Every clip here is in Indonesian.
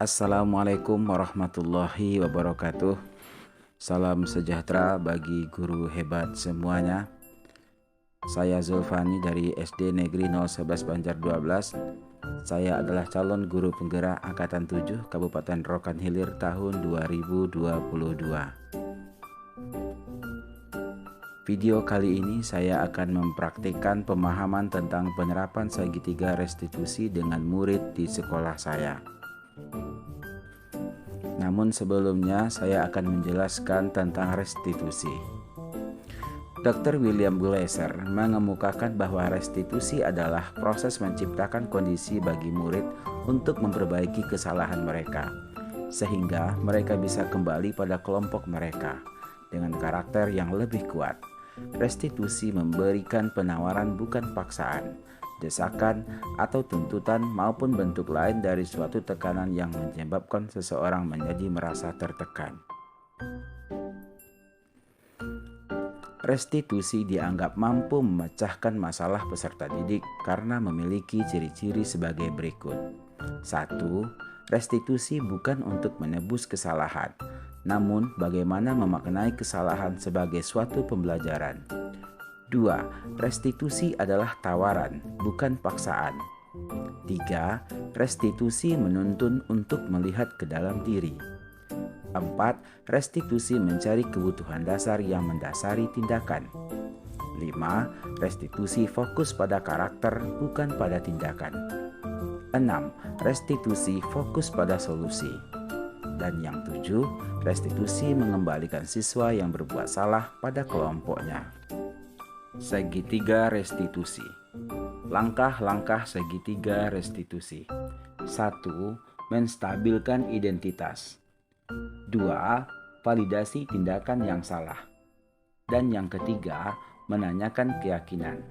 Assalamualaikum warahmatullahi wabarakatuh. Salam sejahtera bagi guru hebat semuanya. Saya Zulfani dari SD Negeri 011 Banjar 12. Saya adalah calon guru penggerak Angkatan 7 Kabupaten Rokan Hilir tahun 2022. Video kali ini saya akan mempraktikkan pemahaman tentang penerapan segitiga restitusi dengan murid di sekolah saya. Namun sebelumnya saya akan menjelaskan tentang restitusi. Dr. William Glasser mengemukakan bahwa restitusi adalah proses menciptakan kondisi bagi murid untuk memperbaiki kesalahan mereka, sehingga mereka bisa kembali pada kelompok mereka dengan karakter yang lebih kuat. Restitusi memberikan penawaran bukan paksaan, desakan, atau tuntutan maupun bentuk lain dari suatu tekanan yang menyebabkan seseorang menjadi merasa tertekan. Restitusi dianggap mampu memecahkan masalah peserta didik karena memiliki ciri-ciri sebagai berikut. 1. Restitusi bukan untuk menebus kesalahan, namun bagaimana memaknai kesalahan sebagai suatu pembelajaran. 2. Restitusi adalah tawaran, bukan paksaan. 3. Restitusi menuntun untuk melihat ke dalam diri. 4. Restitusi mencari kebutuhan dasar yang mendasari tindakan. 5. Restitusi fokus pada karakter, bukan pada tindakan. 6. Restitusi fokus pada solusi. Dan yang 7, restitusi mengembalikan siswa yang berbuat salah pada kelompoknya. Segitiga restitusi. Langkah-langkah segitiga restitusi. 1. Menstabilkan identitas. 2. Validasi tindakan yang salah. Dan yang ketiga, menanyakan keyakinan.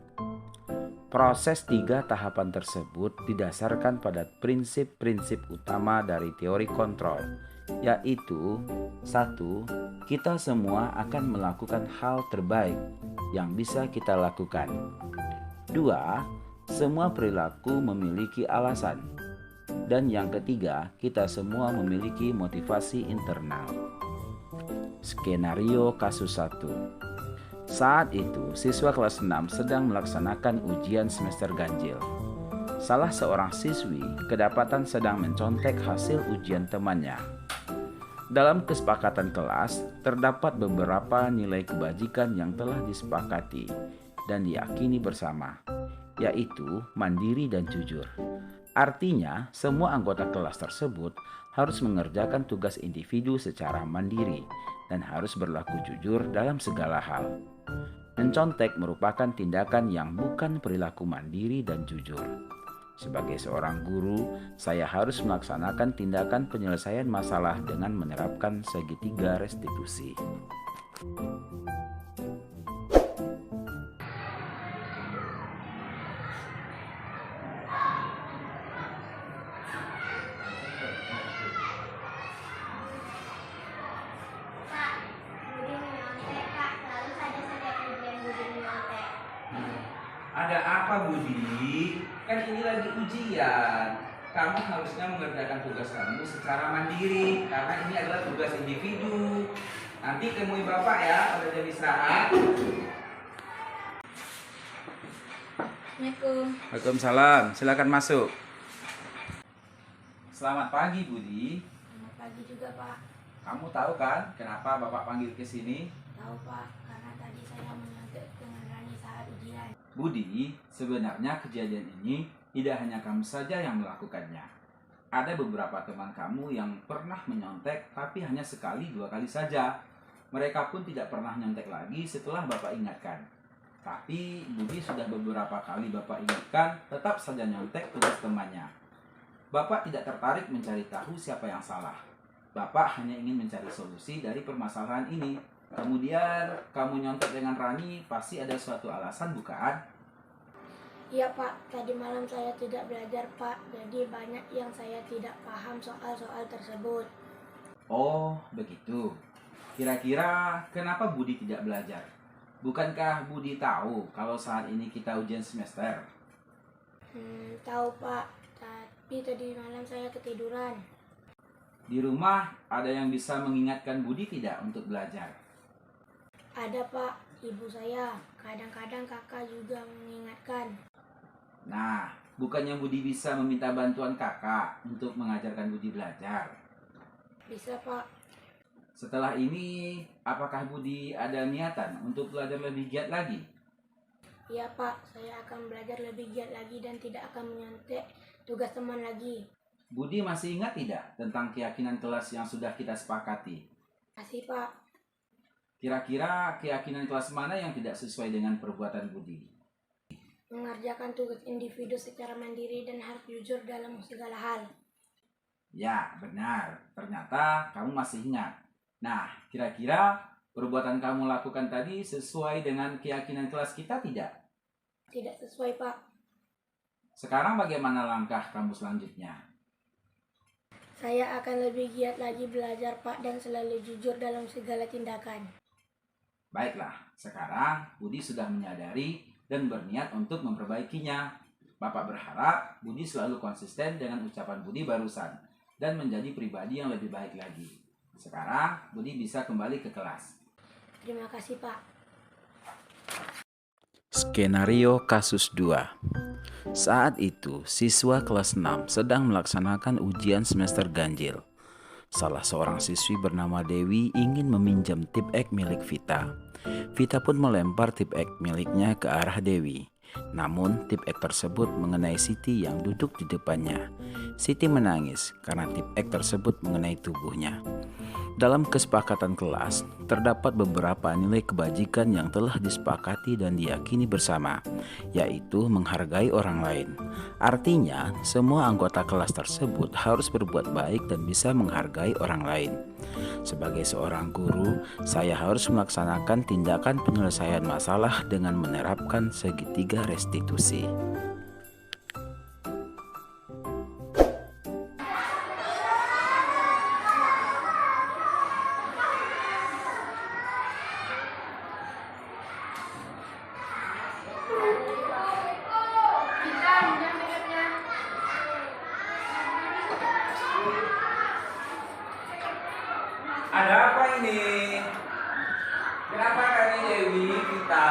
Proses 3 tahapan tersebut didasarkan pada prinsip-prinsip utama dari teori kontrol, yaitu 1. Kita semua akan melakukan hal terbaik yang bisa kita lakukan. 2. Semua perilaku memiliki alasan. Dan yang ketiga, kita semua memiliki motivasi internal. Skenario kasus 1. Saat itu, siswa kelas 6 sedang melaksanakan ujian semester ganjil. Salah seorang siswi kedapatan sedang mencontek hasil ujian temannya. Dalam kesepakatan kelas, terdapat beberapa nilai kebajikan yang telah disepakati dan diyakini bersama, yaitu mandiri dan jujur. Artinya, semua anggota kelas tersebut harus mengerjakan tugas individu secara mandiri dan harus berlaku jujur dalam segala hal. Mencontek merupakan tindakan yang bukan perilaku mandiri dan jujur. Sebagai seorang guru, saya harus melaksanakan tindakan penyelesaian masalah dengan menerapkan segitiga restitusi. Ada apa, Budi? Kan ini lagi ujian. Kamu harusnya mengerjakan tugas kamu secara mandiri karena ini adalah tugas individu. Nanti temui Bapak ya pada jam istirahat. Assalamualaikum. Waalaikumsalam, silakan masuk. Selamat pagi, Budi. Selamat pagi juga, Pak. Kamu tahu kan kenapa Bapak panggil ke sini? Tahu, Pak, karena tadi saya menyontek dengan Rani saat ujian. Budi, sebenarnya kejadian ini tidak hanya kamu saja yang melakukannya. Ada beberapa teman kamu yang pernah menyontek tapi hanya sekali 2 kali saja. Mereka pun tidak pernah nyontek lagi setelah Bapak ingatkan. Tapi Budi sudah beberapa kali Bapak ingatkan tetap saja nyontek tugas temannya. Bapak tidak tertarik mencari tahu siapa yang salah. Bapak hanya ingin mencari solusi dari permasalahan ini. Kemudian kamu nyontek dengan Rani pasti ada suatu alasan, bukan? Iya, Pak, tadi malam saya tidak belajar, Pak. Jadi banyak yang saya tidak paham soal-soal tersebut. Oh, begitu. Kira-kira kenapa Budi tidak belajar? Bukankah Budi tahu kalau saat ini kita ujian semester? Tahu, Pak, tapi tadi malam saya ketiduran. Di rumah ada yang bisa mengingatkan Budi tidak untuk belajar? Ada Pak, ibu saya. Kadang-kadang kakak juga mengingatkan. Nah, bukannya Budi bisa meminta bantuan kakak untuk mengajarkan Budi belajar? Bisa Pak, Setelah ini, apakah Budi ada niatan untuk belajar lebih giat lagi? iya Pak, saya akan belajar lebih giat lagi dan tidak akan menyontek tugas teman lagi. Budi masih ingat tidak tentang keyakinan kelas yang sudah kita sepakati? Kasih Pak, Kira-kira keyakinan kelas mana yang tidak sesuai dengan perbuatan Budi? mengerjakan tugas individu secara mandiri dan harus jujur dalam segala hal. Ya, benar. Ternyata kamu masih ingat. Nah, kira-kira perbuatan kamu lakukan tadi sesuai dengan keyakinan kelas kita tidak? Tidak sesuai Pak, Sekarang bagaimana langkah kamu selanjutnya? saya akan lebih giat lagi belajar Pak dan selalu jujur dalam segala tindakan. Baiklah, sekarang Budi sudah menyadari dan berniat untuk memperbaikinya. Bapak berharap Budi selalu konsisten dengan ucapan Budi barusan dan menjadi pribadi yang lebih baik lagi. Sekarang Budi bisa kembali ke kelas. Terima kasih Pak. Skenario kasus 2. Saat itu, siswa kelas 6 sedang melaksanakan ujian semester ganjil. Salah seorang siswi bernama Dewi ingin meminjam tip X milik Vita. Vita pun melempar tip X miliknya ke arah Dewi. Namun, tip X tersebut mengenai Siti yang duduk di depannya. Siti menangis karena tip X tersebut mengenai tubuhnya. Dalam kesepakatan kelas, terdapat beberapa nilai kebajikan yang telah disepakati dan diyakini bersama, yaitu menghargai orang lain. Artinya, semua anggota kelas tersebut harus berbuat baik dan bisa menghargai orang lain. Sebagai seorang guru, saya harus melaksanakan tindakan penyelesaian masalah dengan menerapkan segitiga restitusi. Ada apa ini? Kenapa kali Dewi kita?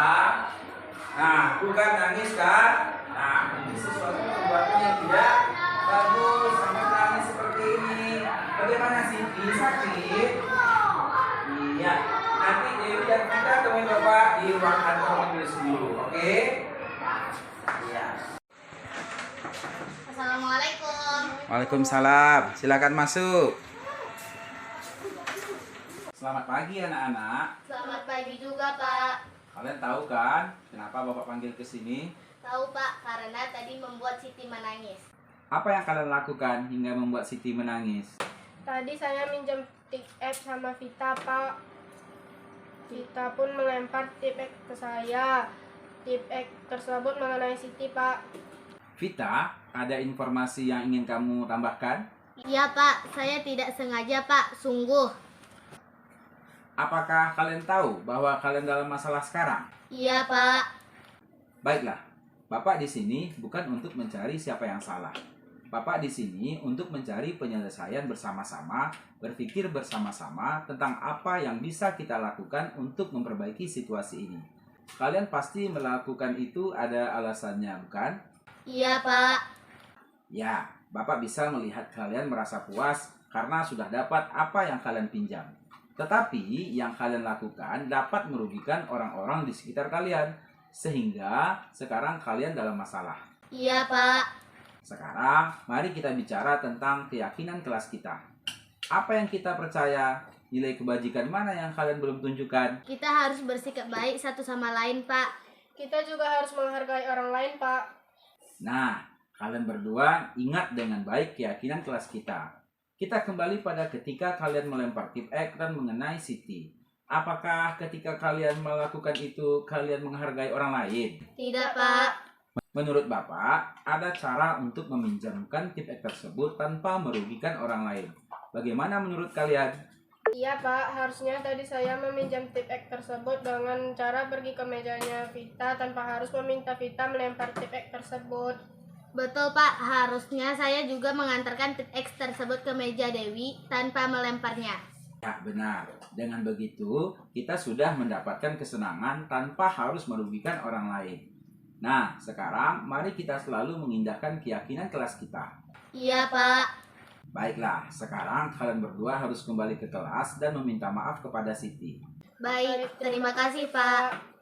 Nah, bukan nangis kan? Nah, ini sesuatu perbuatan yang tidak bagus. Sampai nangis seperti ini. Bagaimana sih? Sakit? Iya. Nanti Dewi dan kita temuin Bapak di ruang kantor majelis dulu, oke? Iya. Assalamualaikum. Waalaikumsalam, silakan masuk. Selamat pagi anak-anak. Selamat pagi juga, Pak. Kalian tahu kan kenapa Bapak panggil ke sini? Tahu, Pak, karena tadi membuat Siti menangis. Apa yang kalian lakukan hingga membuat Siti menangis? Tadi saya minjem tip X sama Vita, Pak. Vita pun melempar tip X ke saya. Tip X tersebut mengenai Siti, Pak. Vita, ada informasi yang ingin kamu tambahkan? Iya, Pak. Saya tidak sengaja, Pak. Sungguh. Apakah kalian tahu bahwa kalian dalam masalah sekarang? Iya, Pak. Baiklah, Bapak di sini bukan untuk mencari siapa yang salah. Bapak di sini untuk mencari penyelesaian bersama-sama, berpikir bersama-sama tentang apa yang bisa kita lakukan untuk memperbaiki situasi ini. Kalian pasti melakukan itu ada alasannya, bukan? Iya, Pak. Ya, Bapak bisa melihat kalian merasa puas karena sudah dapat apa yang kalian pinjam. Tetapi yang kalian lakukan dapat merugikan orang-orang di sekitar kalian, sehingga sekarang kalian dalam masalah. Iya, Pak. Sekarang, mari kita bicara tentang keyakinan kelas kita. Apa yang kita percaya? Nilai kebajikan mana yang kalian belum tunjukkan? Kita harus bersikap baik satu sama lain, Pak. Kita juga harus menghargai orang lain, Pak. Nah, kalian berdua ingat dengan baik keyakinan kelas kita. Kita kembali pada ketika kalian melempar tip X dan mengenai Siti. Apakah ketika kalian melakukan itu, kalian menghargai orang lain? Tidak, Pak. Menurut Bapak, ada cara untuk meminjamkan tip X tersebut tanpa merugikan orang lain. Bagaimana menurut kalian? Iya, Pak. Harusnya tadi saya meminjam tip X tersebut dengan cara pergi ke mejanya Vita tanpa harus meminta Vita melempar tip X tersebut. Betul Pak, harusnya saya juga mengantarkan tip X tersebut ke meja Dewi tanpa melemparnya. Ya, benar. Dengan begitu, kita sudah mendapatkan kesenangan tanpa harus merugikan orang lain. Nah, sekarang mari kita selalu mengindahkan keyakinan kelas kita. Iya Pak. Baiklah, sekarang kalian berdua harus kembali ke kelas dan meminta maaf kepada Siti. Baik, terima kasih Pak.